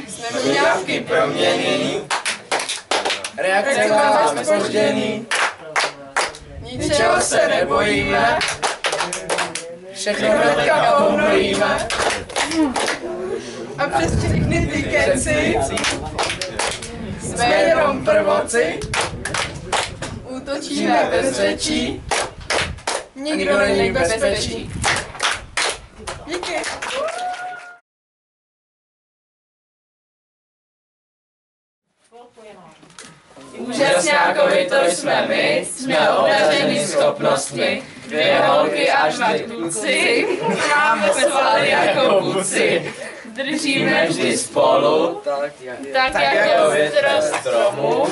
Jsme mňávky proměněný, reakce máme zpožděný, ničeho se nebojíme, všechno hnedka obnovíme. A přes všechny ty keci jsme jenom prvoci, útočíme bez řečí, nikdo není bezpečí. Díky. Úžasňákovi to jsme my, jsme obdařeni schopnostmi, 2 holky a 2 kluci, máme svaly jako buci, držíme vždy spolu, tak jako větr stromu.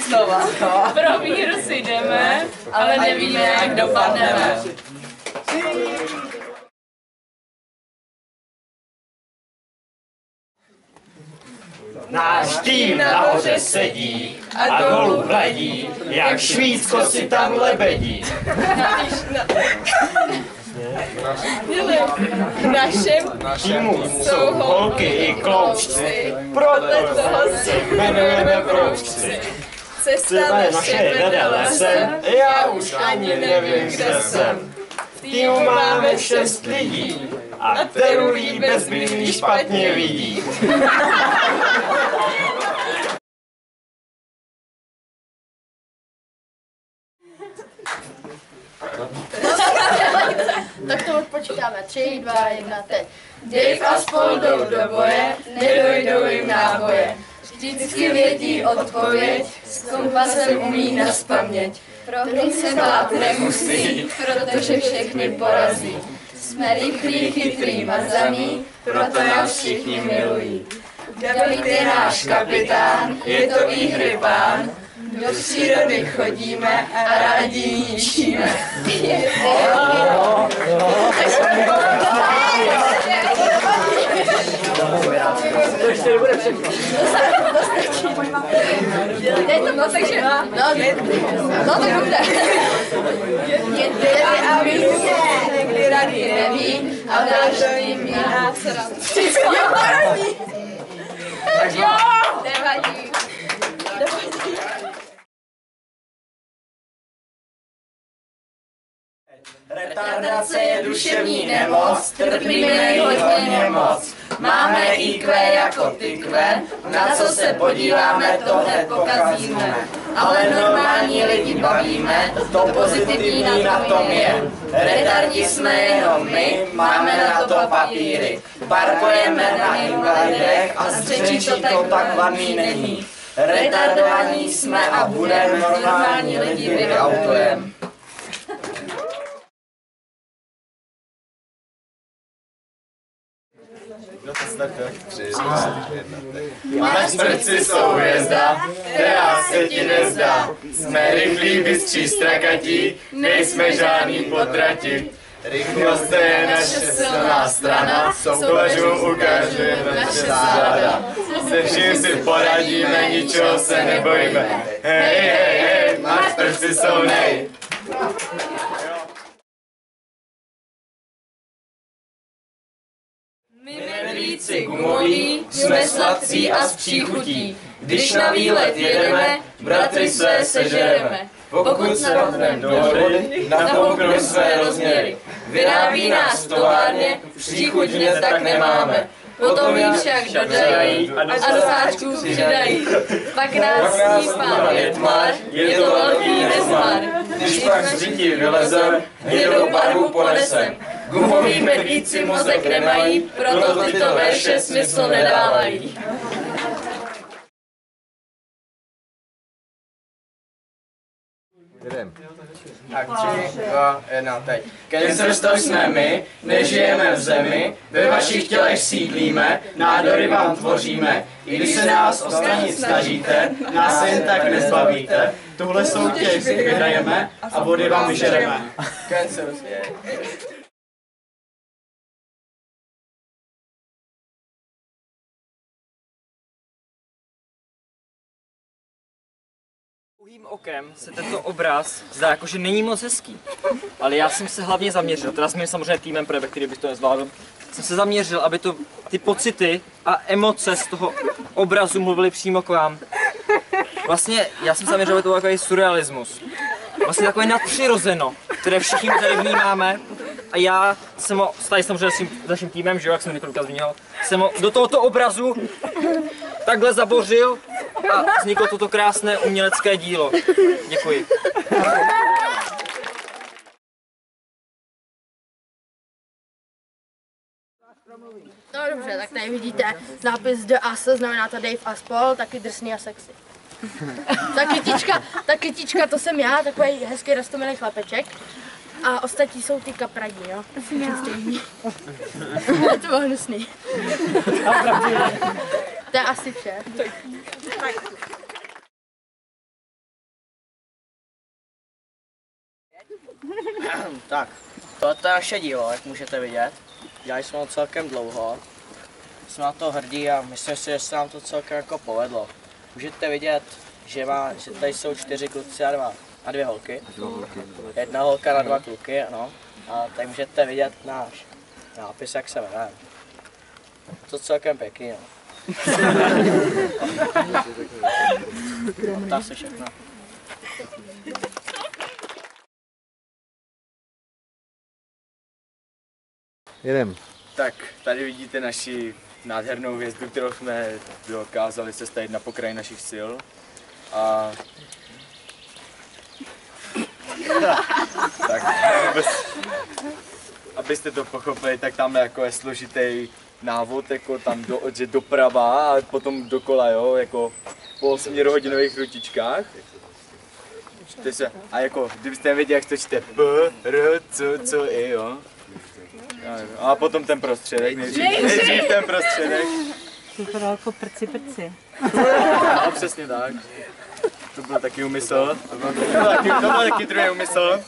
Znova. Pro míru si jdeme, ale nevíme, jak dopadneme. Náš tým nahoře sedí a dolů hledí, jak Švýcko si tam lebedí. V našem Týmu jsou holky i kloučci, proto toho si jmenujeme broučci. cesta naše vede lesem, Já už ani nevím, kde jsem. V týmu máme 6 lidí a terulí bezbylý špatně vidí. Tak to odpočítáme. 3, 2, 1, teď. Dave a spol jdou do boje, nedojdou jim náboje. Vždycky vědí odpověď, s kompasem umí nazpaměť. Prohry se bát nemusí, protože všechny porazí. Jsme rychlí, chytrý, mazaný, proto nás všichni milují. David je náš kapitán, je to výhry pán. Do přírody chodíme a rádi ji ničíme. To ještě nebude všechno. Dej to, no takže, no tak dobře. Jděte a víte, někdy rady neví, a dáš jim jiná sranda. Jo, nevadí. Retardace je duševní nemoc, trpíme ji hodně moc. Máme IQ jako tykve, na co se podíváme, to hned pokazíme. Ale normální lidi bavíme, to pozitivní na tom je. Retardi jsme jenom my, máme na to papíry. Parkujeme na invalidech a z řečí to tak vadný není. Retardovaní jsme a budeme, normální lidi vyautujeme. Máš prci jsou hvězda, která se ti nezdá. Jsme rychlí, bystří, strakatí, nejsme žádný potrati. Rychlost je naše silná strana, soupeřům ukazujeme naše záda. Se vším si poradíme, ničeho se nebojíme. Hej, hej, hej, máš prci jsou nej. My medvíci gumoví, jsme sladcí a z příchutí. Když na výlet jedeme, bratry své sežereme. Pokud se rovneme do vody, napouknou své rozměry. Vyrábí nás v továrně, příchuť hned tak nemáme. Potom jim však dodají a do sáčků přidají. Pak nás sní pán Větmar, je to velký nezmar. Když pak z řití vylezem, hnědou barvu ponesem. Gumoví medvíci mozek nemají, proto tyto verše smysl nedávají. Tak 3, 2, 1, teď. Cancer to jsme my, nežijeme v zemi, ve vašich tělech sídlíme, nádory vám tvoříme. I když se nás odstranit snažíte, nás jen tak nezbavíte. Tuhle soutěž si vyhrajeme a vody vám vyžereme. Cancer. Druhým okem se tento obraz zdá jako, že není moc hezký. Ale já jsem se hlavně zaměřil, teda s mým samozřejmě týmem, protože který bych to nezvládl, jsem se zaměřil, aby ty pocity a emoce z toho obrazu mluvily přímo k vám. Vlastně já jsem se zaměřil, aby to byl takový surrealismus. Vlastně takové nadpřirozeno, které všichni tady vnímáme. A já jsem ho, tady samozřejmě s naším týmem, že jo, jak jsem několika zmínil, jsem ho do tohoto obrazu takhle zabořil a vzniklo toto krásné umělecké dílo. Děkuji. No dobře, tak tady vidíte nápis The As, znamená to Dave Aspol, taky drsný a sexy. Ta kytička, to jsem já, takový hezký roztomilý chlapeček. A ostatní jsou ty kapradí, jo? Stejný. To bylo hnusný. To je asi vše. Tak, tohle je naše dílo, jak můžete vidět. Dělali jsme ho celkem dlouho. Jsme na to hrdí a myslím si, že se nám to celkem jako povedlo. Můžete vidět, že tady jsou 4 kluci a dvě holky. Jedna holka na 2 kluky, ano. A tady můžete vidět náš nápis, jak se jmenuje. To celkem pěkný, no. To asi všechno. Jedem. Tak, tady vidíte naši nádhernou hvězdu, kterou jsme dokázali sestavit na pokraji našich sil. A... tak, abyste to pochopili, tak tam jako je složitý návod, jako tam doprava a potom dokola, jo, jako po 8hodinových rutičkách. A jako, kdybyste věděli, jak to čte P, R, C, I, jo. A potom ten prostředek, nejdřív ten prostředek. To bylo jako prci. No, přesně tak. To byl taky úmysl. To byl taky druhý úmysl.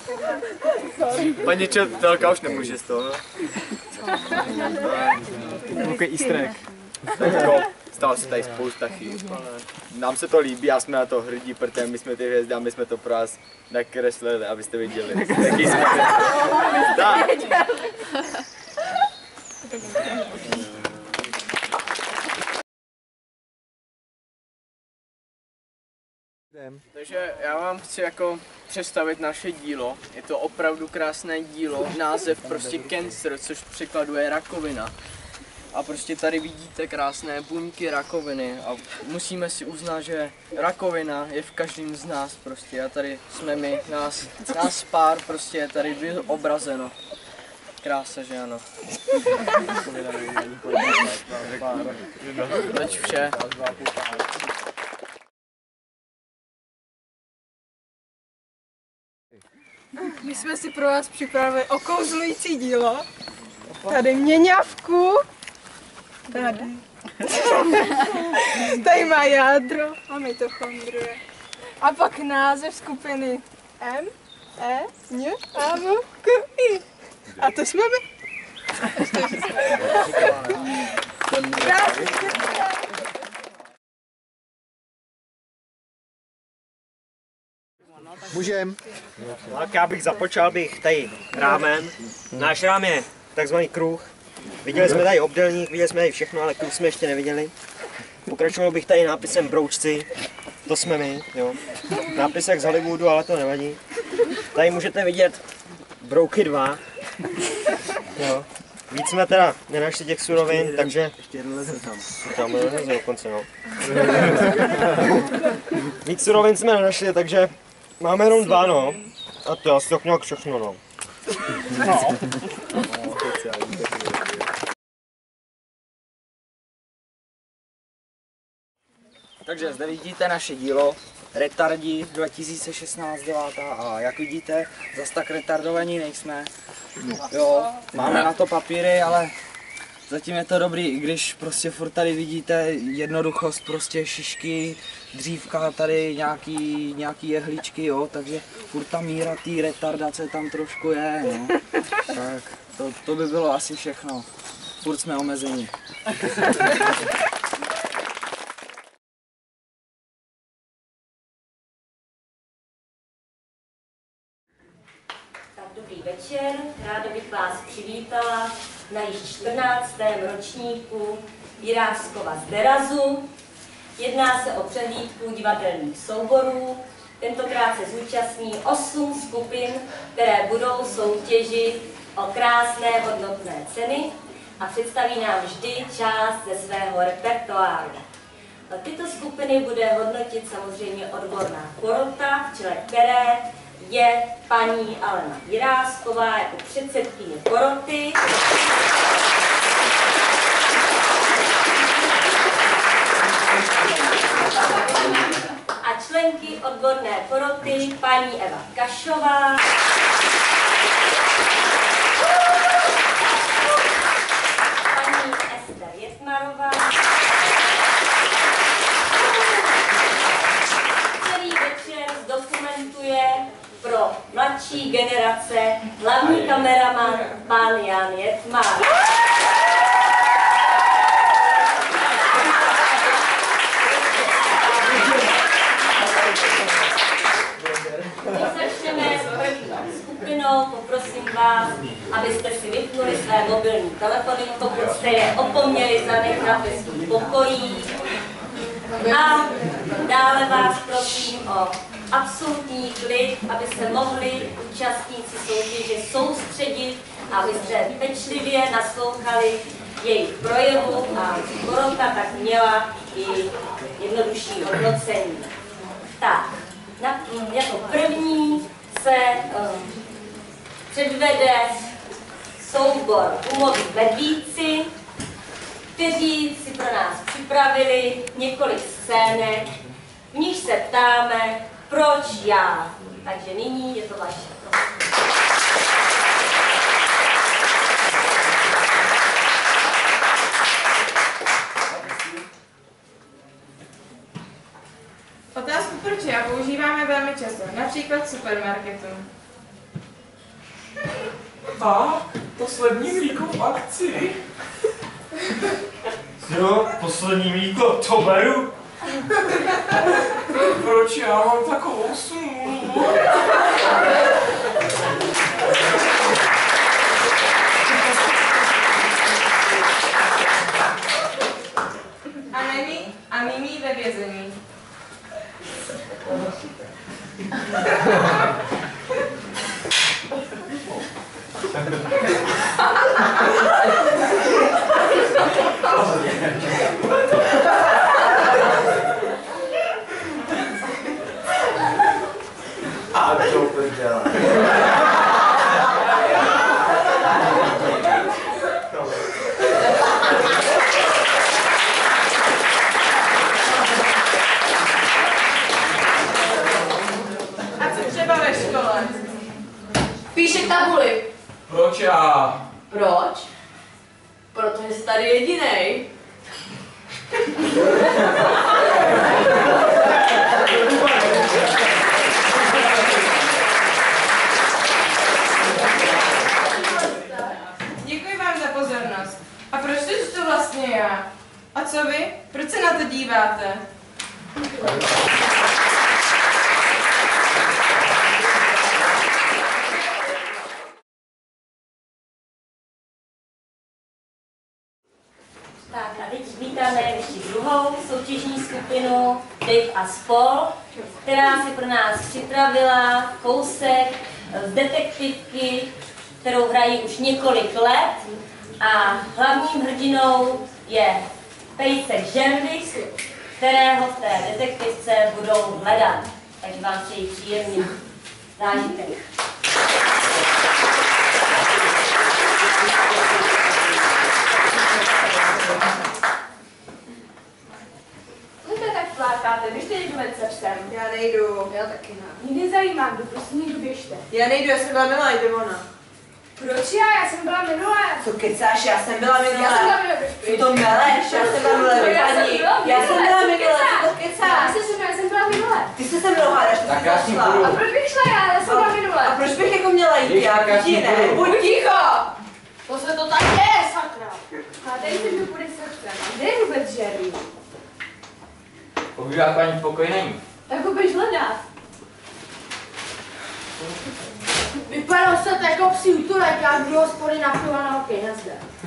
Paní Četelka už nemůže z toho. Takový easter egg. Jako, stalo se tady spousta chyb. Nám se to líbí a jsme na to hrdí, protože my jsme ty hvězdy a my jsme to pro vás nakreslili, abyste viděli. Taky jsme. Tak. Takže já vám chci jako představit naše dílo. Je to opravdu krásné dílo. Název prostě cancer, což překladuje rakovina. A prostě tady vidíte krásné buňky rakoviny a musíme si uznat, že rakovina je v každém z nás prostě. A tady jsme my, nás pár prostě je tady vyobrazeno. Krása, že ano. Teď vše. My jsme si pro vás připravili okouzlující dílo. Tady měňavku. Tady. Tady má jádro a mitochondrie. A pak název skupiny M, E, N, A, V, K, I. A to jsme my. Můžem. Tak já bych započal tady rámem. Náš rám je takzvaný kruh. Viděli jsme tady obdélník, viděli jsme tady všechno, ale kruh jsme ještě neviděli. Pokračoval bych tady nápisem Broučci, to jsme my, jo. Nápis jak z Hollywoodu, ale to nevadí. Tady můžete vidět Brouky 2. Jo. Víc jsme teda nenašli těch surovin, takže... Ještě jeden lezer tam. Tam je lezer dokonce, no. Víc surovin jsme nenašli, takže máme jenom 2, no. A to je asi tak nějak všechno, no. Takže zde vidíte naše dílo, Retardi 2016 9. A jak vidíte, zase tak retardovaní nejsme. Jo, máme na to papíry, ale zatím je to dobrý, i když prostě furt tady vidíte jednoduchost, prostě šišky, dřívka, tady nějaký jehličky, jo, takže furt ta míra té retardace tam trošku je, no. Tak to by bylo asi všechno. Furt jsme omezení. Dobrý večer, ráda bych vás přivítala na již 14. ročníku Jiráskova z Derazu. Jedná se o přehlídku divadelních souborů. Tentokrát se zúčastní 8 skupin, které budou soutěžit o krásné hodnotné ceny a představí nám vždy část ze svého repertoáru. Tyto skupiny bude hodnotit samozřejmě odborná porota, v čele které je paní Alena Jirásková jako předsedkyně poroty. A členky odborné poroty paní Eva Kašová, paní Ester Jetmarová, který večer zdokumentuje pro mladší generace hlavní kameraman pán Jan Jetmar. Začneme s první skupinou, poprosím vás, abyste si vypnuli své mobilní telefony, pokud jste je opomněli zanechat ve svých pokojích. A dále vás prosím o absolutní klid, aby se mohli účastníci soutěže soustředit, abyste pečlivě naslouchali jejich projevu a porota tak měla i jednodušší hodnocení. Tak, jako první se předvede soubor Gumoví medvídci, kteří si pro nás připravili několik scének, v nich se ptáme, proč já. Takže nyní je to vaše. Otázku proč já používáme velmi často, například v supermarketu. A poslední mlíko v akci. Jo, poslední mlíko, to beru. Proč já mám takovou smůlu? A Mimi ve vězení. A to prdele. A co třeba ve škole? Píše tabuli. Proč já? Proč? Protože jsi tady jedinej. Děkuji vám za pozornost. A proč to čtu vlastně já? A co vy? Proč se na to díváte? Tak a teď vítáme ještě druhou soutěžní skupinu Dave a spol, která si pro nás připravila kousek z detektivky, kterou hrají už několik let a hlavním hrdinou je pejsek Žervik, kterého v té detektivce budou hledat. Takže vám přeji příjemný zážitek. Flákáte, běžte někdo se psem. Já nejdu. Já taky ne. Mě nezajímá, kdo prosím někdo běžte. Já nejdu, já jsem byla milá, jde ona. Proč já? Já jsem byla minulé. Co kecáš, já jsem byla minulé. Já jsem byla minulé. Co to meleš, já jsem byla minulé. Já jsem byla minulé, co to kecáš? Já jsem byla minulé. Ty jsi se mnou hádáš, ty jsi zašla. A proč bych šla já? Já jsem byla minulé. A proč bych jako měla jít já? Ti ne, buď ticho! To se to tak je, sakra. A tady si mi půjde srdce. Kde je vůbec Jerry? Pobývá paní v pokoji není. Tak ho běž hledat. Vypadal se to jako psí útulek, jak bylo hospody na pivo na hokej, nazdar.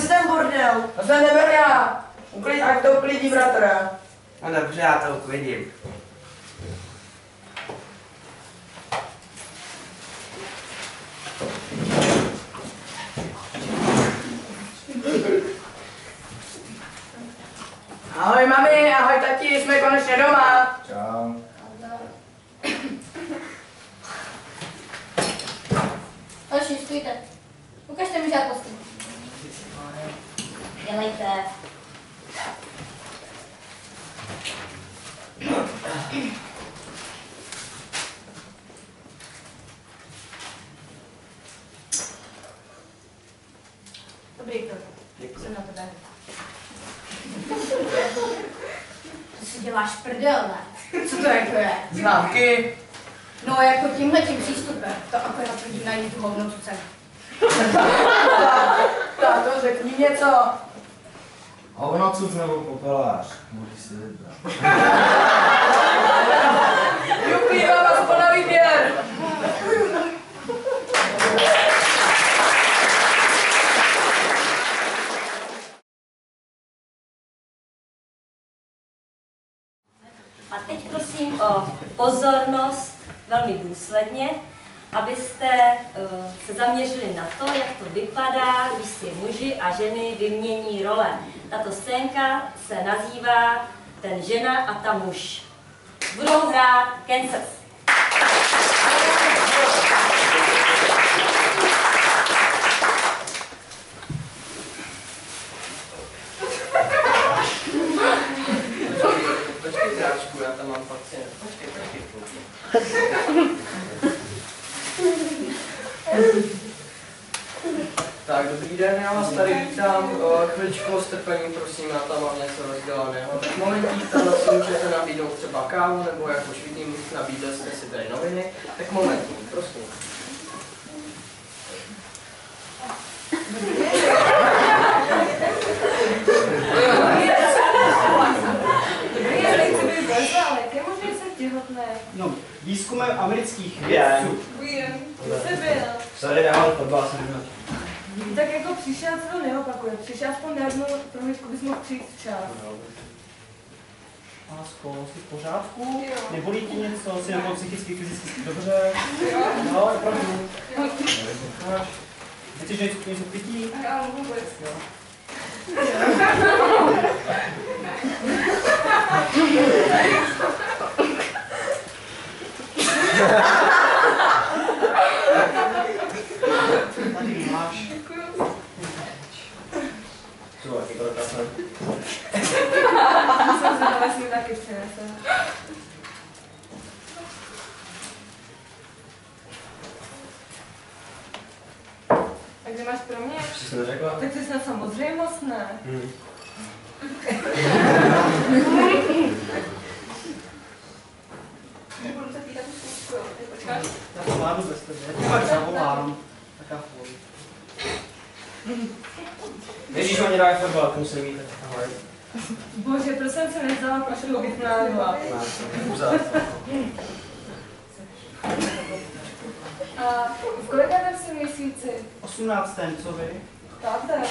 uklid si ten bordel. To jsem nebyl já. Uklid, ať to uklidí bratra. No dobře, já to uklidím. Ahoj mami, ahoj tati, jsme konečně doma. Čau. Další, stůjte. Ukažte mi žádnosti. Dělejte. Dobrý krok. Jsem na tebe. To si děláš prdel, ne? Co to jako je? Známky. No jako tímhletím přístupem, to akorát vidím na tu hovnou tu cenu. Táto, řekni něco. Hovnocuc nebo popelář? Můžeš si vybrat. Jupi, mám aspoň na výběr. A teď prosím o pozornost velmi důsledně, abyste se zaměřili na to, jak to vypadá, když si muži a ženy vymění role. Tato scénka se nazývá Ten žena a ta muž. Budou hrát Kansas. Počkej, Zráčku, já tam mám pacient. Počkej. Tak, dobrý den, já vás tady vítám. Chviličku strpení, prosím, já tam mám něco rozdělaného. Tak momentík, tam si můžete nabídnout třeba kávu, nebo jak už vidím, nabídli jste si tady noviny. Tak momentík, prosím. Jak je možné, že jsem těhotné? No, výzkumem amerických vědců. Jsi byl. Sorry, dával fotbal, jsem byl. Tak jako přišel, co to neopakuje. Přišel aspoň na jednu prohlídku, bys mohl přijít včas. Lásko, jsi v pořádku? Nebolí ti něco? Jsi nebo psychicky, fyzicky dobře? No, opravdu. Chceš něco pití? Já vůbec. Tady máš. Děkuju. Co, jaký to dokážeme? Jsem zvědavá, jestli mi taky přinese. A kde máš pro mě? Co jsi neřekla? Tak to je snad samozřejmost, ne? Budu se pýtat tu zkusku, jo? Počkáš? Já to vládu bez tebe. Já ti pak zavolám. Taká fůj. Ježíš, oni dávají fotbal, to musím mít. Ahoj. Bože, proč jsem se nevzala pašku vytnádla? A v kolikátém jsi měsíci? 18. co vy? Táte.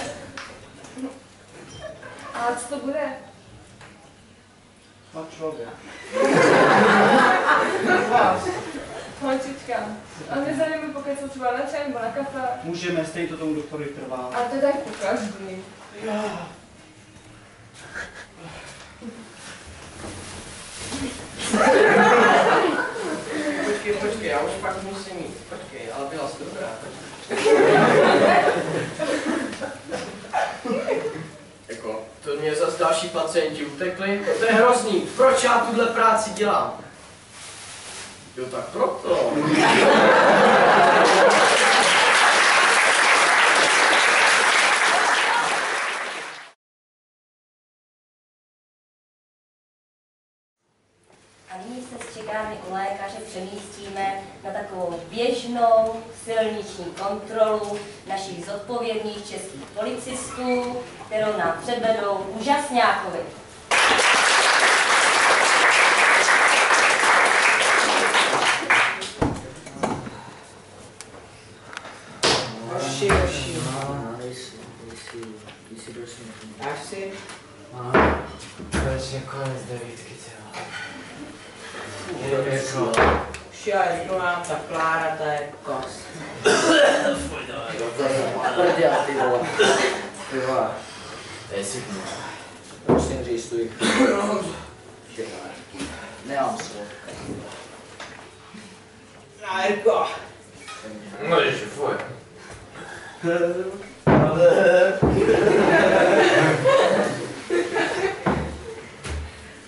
A co to bude? Má člověk. Vás. Holčička. A my za nimi pokecat třeba na čaj nebo na kafe? Můžeme, stejně to tomu doktorovi trvá. A to je tak po každý. Počkej, já už pak musím jít. Počkej, ale byla jsi dobrá. Jako, to mě zase další pacienti utekli. To je hrozný. Proč já tuhle práci dělám? Jo, tak proto. A nyní se z čekárny u lékaře přemístíme na takovou běžnou silniční kontrolu našich zodpovědných českých policistů, kterou nám předvedou úžasňákovi. Dáš si? Konečně konec devítky, těla. Už já jdu nám ta Klára, ta je kost. Prděla, ty vole. Ty vole. To je si Musím říct, stůj. Nemám slovo. Nárko. No, ještě fuj.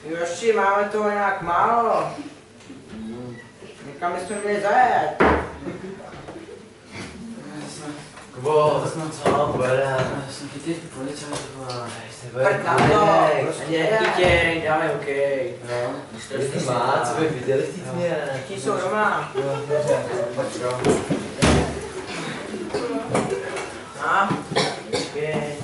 Joši, máme toho nějak málo. Někam bychom měli zajet. Kvo, co bude? Já jsem chytý policajtů a Prd na to, prostě jedě, dáme hokej. No, když to má, co by viděli v té tmě? Všichni jsou doma. A? Hokej.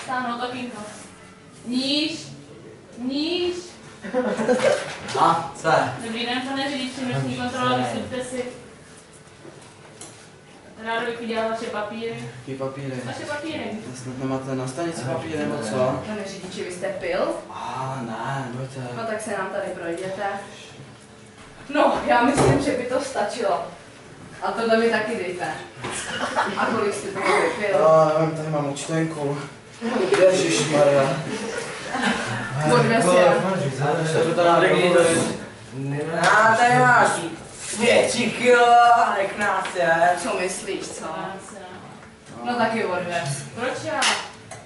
Stáhnout okýnko. Níž. Níž. No, co? Dobrý den, pane řidiči, noční kontrola, vysvětlete si. Rádo bych viděla vaše papíry. Jaký papíry? Vaše papíry. Snad nemáte na stanici papíry nebo co? Pane řidiči, vy jste pil? Ne, nebojte. No tak se nám tady projděte. No, já myslím, že by to stačilo. A tohle mi taky dejte. A kolik jste toho vypil? Nevím, tady mám účtenku. Ježišmarja. Odvez je. Tady máš 2 kilek nás je. Co myslíš, co? No taky odvez. Proč já?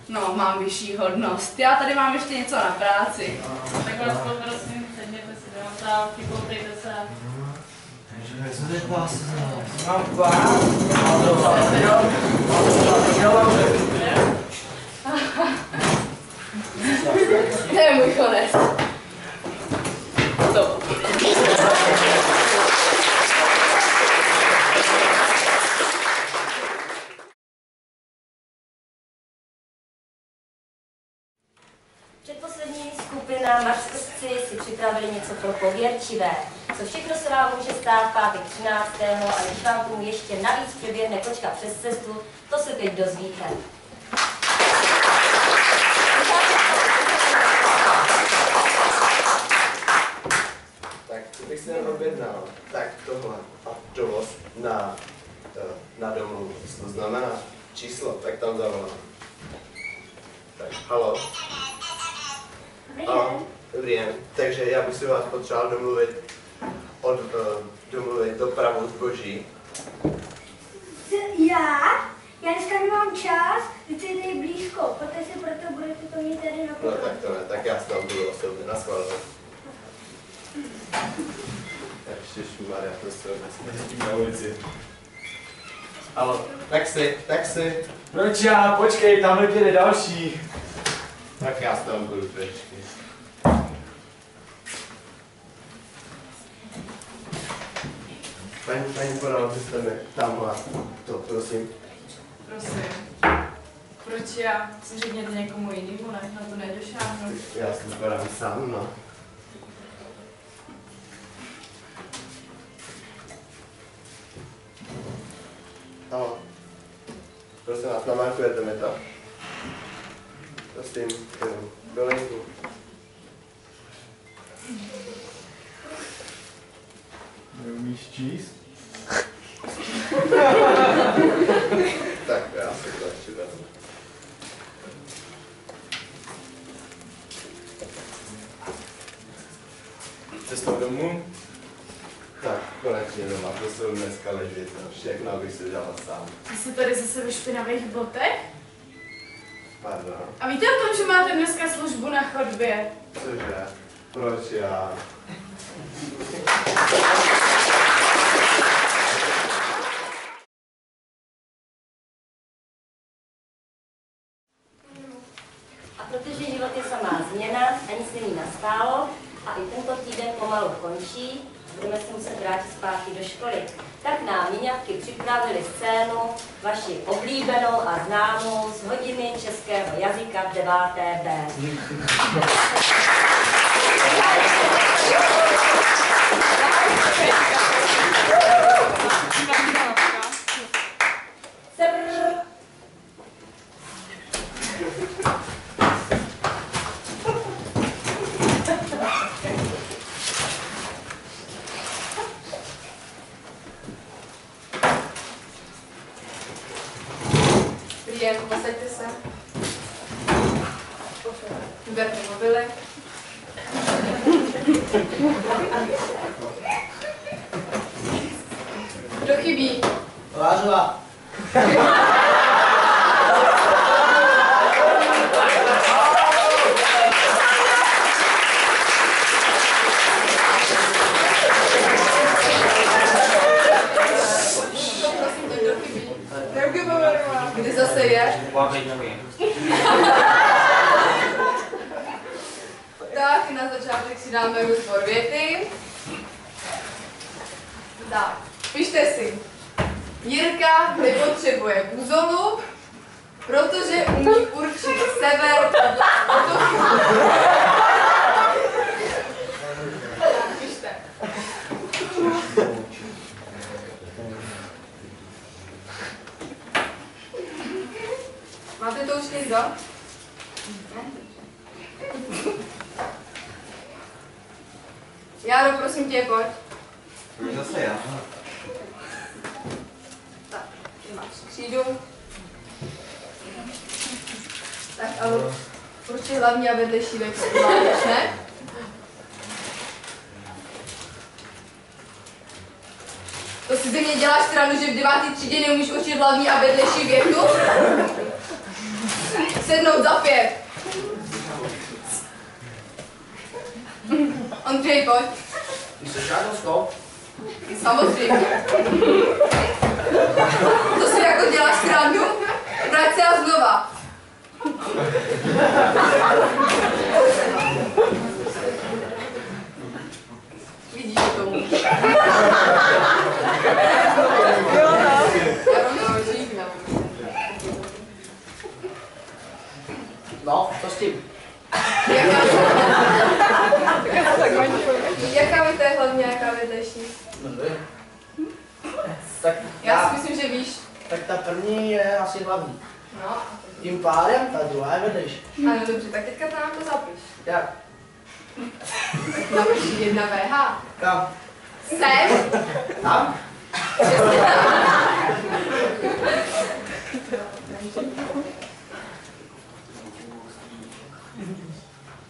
No, mám vyšší hodnost. Já tady mám ještě něco na práci. Tak vás poprosím, sedněte si do natávky, koupejte se. Co teď vás Mám pás. To je můj konec. To. Předposlední skupina mařskostci si připravili něco pro pověrčivé. Co všechno se vám může stát v pátek 13. a když vám k tomu ještě navíc přeběhne kočka přes cestu, to se teď dozvíte. Tak to bych si jen objednal. Tak tohle a dovoz na domluvu. To znamená číslo, tak tam zavolám. Tak, halo. Dobrý den. Takže já bych si vás potřeboval domluvit dopravu zboží. Já? Já dneska nemám čas, teď je tady blízko, protože si proto budete to mít tady na No tak to ne, tak já se tam budu osobně naschválovat. Ježišmarja, to se dneska na ulici. Halo, taxi. Proč já? Počkej, tamhle jde další. Tak já se tam budu pečky. Paní, podal byste mi tamhle to, prosím. Prosím. Proč já? Si řekněte někomu jinému, ne? Na to nedošáhnu. Já si vypadám sám, no. Halo. Prosím vás, namarkujete mi to? Prosím, jenom bylinku. Neumíš číst? Tak, já se to ještě vezmu. Cestou domů? Tak, konečně doma, to jsou dneska ležit, no, všechno abych si dělal sám. Ty jsi tady zase ve špinavých botech? Pardon. A víte o tom, že máte dneska službu na chodbě? Cože? Proč já? A protože život je samá změna a nic není nastálo a i tento týden pomalu končí, budeme se muset vrátit zpátky do školy, tak nám miňavky připravili scénu vaši oblíbenou a známou z hodiny českého jazyka v 9. B. Dobrý den, posaďte se. Vyberte mobily. Kdo chybí? Lářová. Kdy zase je? Tak, na začátek si dáme rozbor věty. Tak, pište si. Jirka nepotřebuje buzolu, protože umí určit sever od potoku. Pište. Máte to už někdo? Járo, prosím tě, pojď. Zase já. Tak, ty máš křídu. Tak, ale proč je hlavní a vedlejší věk zvládneš, ne? To si ze mě děláš stranu, že v 9. třídě neumíš učit hlavní a vedlejší větu? Sednout za 5. Ondřej, pojď. Ty jsi žádnostou? Samozřejmě. To si jako děláš srandu? Vrať se a znova. Vidíš tomu. No, co s tím? Jaká věta je hlavně, jaká vedlejší? Tak Já si myslím, že víš. Tak ta první je asi hlavní. No. Tím pádem ta druhá je vedlejší. Ano, dobře, tak teďka to nám to zapiš. Jak? Napiš 1 VH. Kam? Sem. Tam?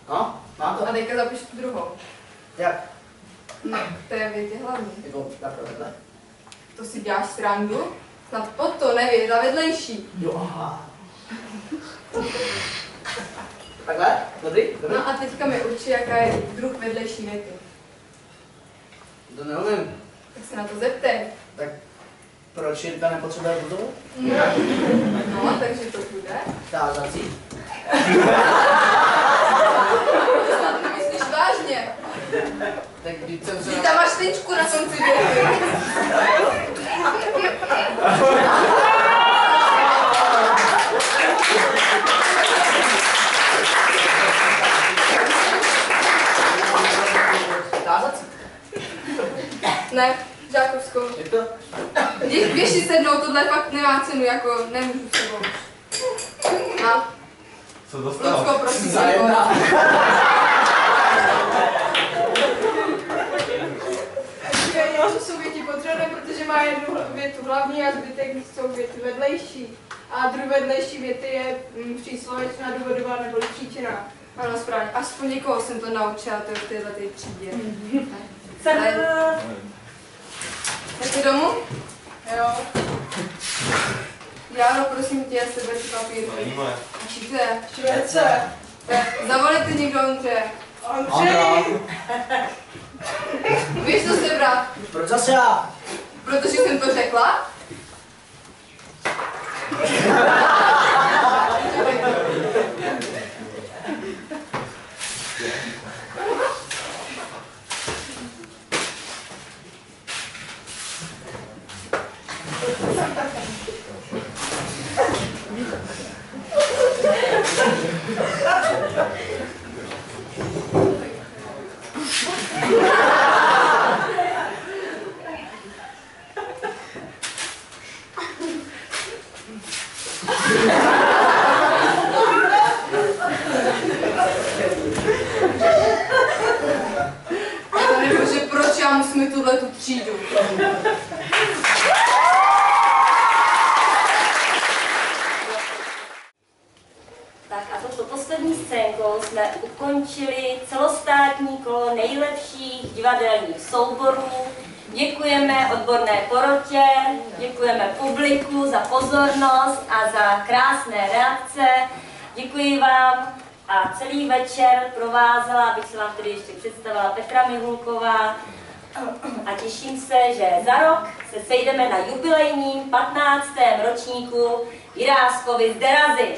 No, mám to. A teďka zapiš tu druhou. Jak? No, to je větě hlavní. Jako takhle. To si děláš srandu? Snad pod to nevěta vedlejší. Jo, aha. Takhle? Dobrý? No a teďka mi určí, jaká je druh vedlejší věty. To neumím. Tak se na to zeptej. Tak proč Jirka nepotřebuje buzolu? No, takže to bude. Tázací. To snad nemyslíš vážně. Tak když jsem se... Ty tam máš tečku na konci věty. Tázací? Ne, Žákovskou. Je to? Běž si sednout, tohle fakt nemá cenu, jako nemůžu s tebou. No. Co dostal? Lucko, prosím. To jsou věty potřebné, protože má jednu větu hlavní a zbytek jsou věty vedlejší. A druh vedlejší věty je příslovečná, důvodová nebo příčina. Ano, správně. Aspoň někoho jsem to naučila, to je v této třídě. Jdete domů? Jo. Járo, prosím tě, sebe si papírky. Číte? Švece. Zavolejte někdo Ondře. Ondřej! Víš, co sebrat? Proč zase já? Protože jsem to řekla? Protože proč já musím mít tuhle tu třídu? Tak a touto poslední scénkou jsme ukončili celostátní kolo nejlepších divadelních souborů. Děkujeme odborné porotě, děkujeme publiku za pozornost a za krásné reakce. Děkuji vám a celý večer provázela, abych se vám tedy ještě představila, Petra Mihulková, A těším se, že za rok se sejdeme na jubilejním 15. ročníku Jiráskovy z Derazy.